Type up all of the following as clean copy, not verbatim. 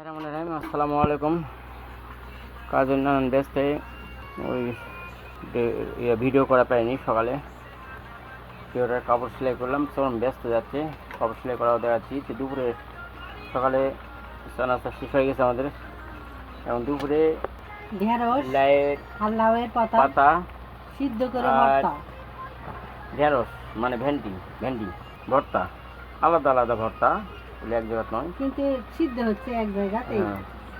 আসসালামু আলাইকুম। কাজের নানান ব্যস্তে ওই ভিডিও করা পাইনি। সকালে কেউটা কাপড় সেলাই করলাম, তখন ব্যস্ত যাচ্ছে, কাপড় সেলাই করাও দেখাচ্ছি। তো দুপুরে সকালে নাস্তা শেষ হয়ে গেছে আমাদের। এখন দুপুরে লাউয়ের পাতা সিদ্ধ করে আর ঢেঁড়স মানে ভেন্ডি ভর্তা, আলাদা আলাদা ভর্তা, এক জায়গা নয়, কিন্তু সিদ্ধ হচ্ছে এক জায়গাতে।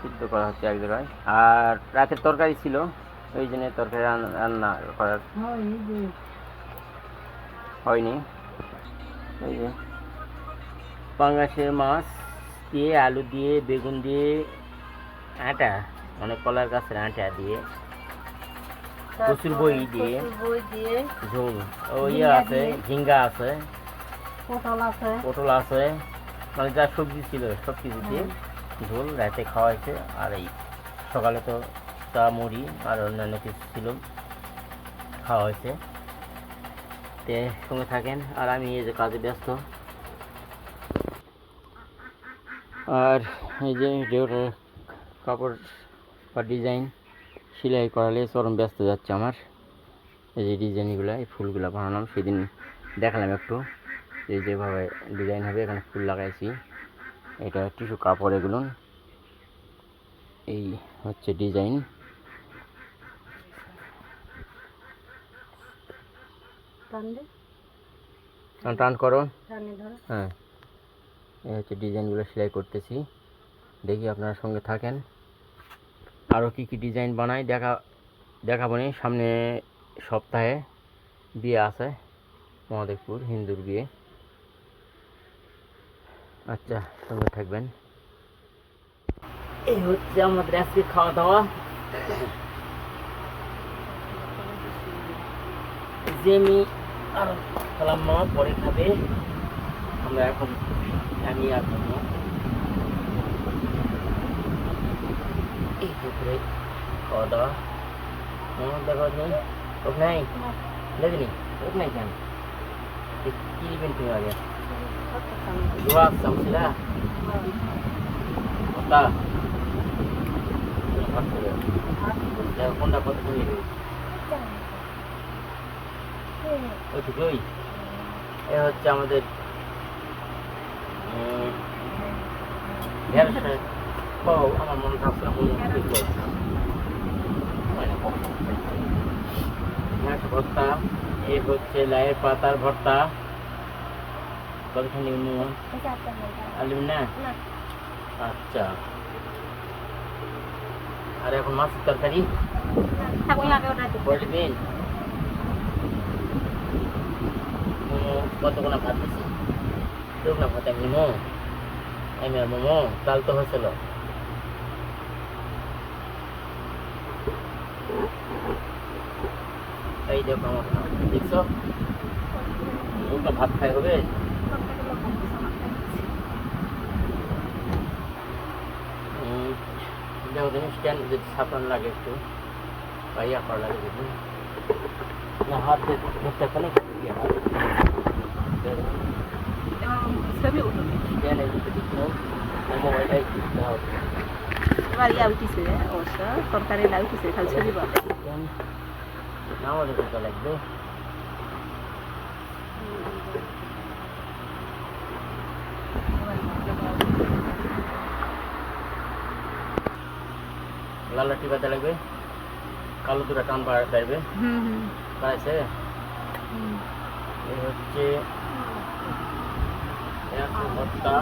সিদ্ধ করা হচ্ছে এক জায়গায়। আর রাতের তরকারি ছিল, ওই জন্য তরকারি রান্না করার হয়নি। এই যে পাঙ্গাসের মাছ দিয়ে, আলু দিয়ে, বেগুন দিয়ে, আটা মানে কলার গাছের আটা দিয়ে, কচুর বই দিয়ে ঝোল, ওই আছে, ঝিঙ্গা আছে, পটল আছে, মানে যা সবজি ছিল সব কিছু দিয়ে ঝোল রাতে খাওয়া হয়েছে। আর এই সকালে তো চা মুড়ি আর অন্যান্য কিছু ছিল, খাওয়া হয়েছে। তে সঙ্গে থাকেন। আর আমি এই যে কাজে ব্যস্ত। আর এই যে ঢেউটার কাপড় বা ডিজাইন সেলাই করালে চরম ব্যস্ত যাচ্ছে আমার। এই যে ডিজাইনগুলো, এই ফুলগুলো বানালাম, সেদিন দেখালাম একটু, এই যেভাবে ডিজাইন হবে। এখানে ফুল লাগাইছি, এটা টিস্যু কাপড়, এগুলো এই হচ্ছে ডিজাইন। টান করো, হ্যাঁ, এই হচ্ছে ডিজাইনগুলো সেলাই করতেছি। দেখি আপনারা সঙ্গে থাকেন। আরও কি কি ডিজাইন বানাই দেখাবো নি। সামনে সপ্তাহে বিয়ে আছে, মহাদেবপুর হিন্দুর বিয়ে। আচ্ছা, সঙ্গে থাকবেন। এই হচ্ছে আমাদের আজকে খাওয়া দাওয়া। জেমি আর খালাম্মা পরে খাবে, আমরা এখন আমি আর খাবো। এই দুপুরে খাওয়া দাওয়া। দেখা নেই, ওক নাই, দেখনি ওক নাই কেন, কি দিবেন তুমি আগে? দোয়া চামছিলা কথা কোনটা কত তুমি ওইটুকুই। এ হচ্ছে আমাদের আমার মনে থাকছে ভর্তা। এই হচ্ছে লাউয়ের পাতার ভর্তা। কতখানি আলু না? আচ্ছা। আর এখন মাছের তরকারি বলবেন। মোমো কতক্ষণ ভাত দিছি, না ভাত মোমো, আমি আর মোমো কাল তো হয়েছিল। এই দেখো আমার দেখছো, ওটা ভাত খাই হবে। দেখো স্ট্যান্ড যদি সাপান লাগে একটু বা ইয়া করা লাগে, যদি না হাত ধরতে পারে মোবাইলটাই তরকারি লাগছে, খালি ছবি পাবে আমাদের কোথা লাগবে। লাল লাঠি বাজা লাগবে, কালো দুটা টান বাইবে পাইছে। এই হচ্ছে ভর্তা,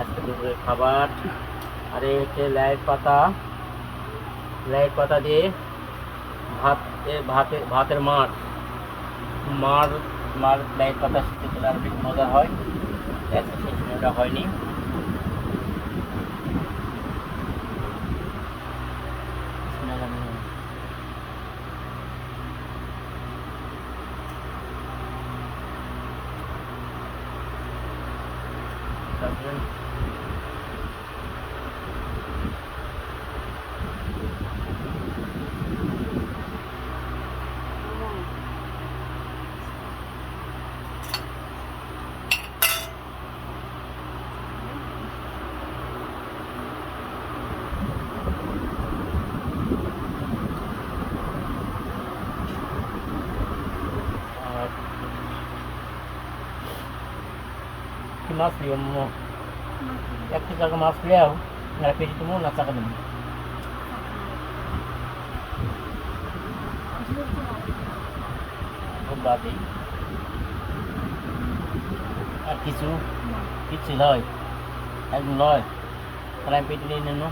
আজকে দুপুরের খাবার। আর এই হচ্ছে লাউয়ের পাতা দিয়ে ভাতের মার লাউয়ের পাতা শিখতে গেলে আর বেশি মজা হয়। আজকে সেই সময়টা হয়নি। কি মাছ লিও মো একটা জায়গা মাছ লিয়াও না পেটি তুমি না চাকা দেবো বাদি আর কিছু কিছু নয় একদম নয় তাহলে আমি পেটি নিয়ে নেন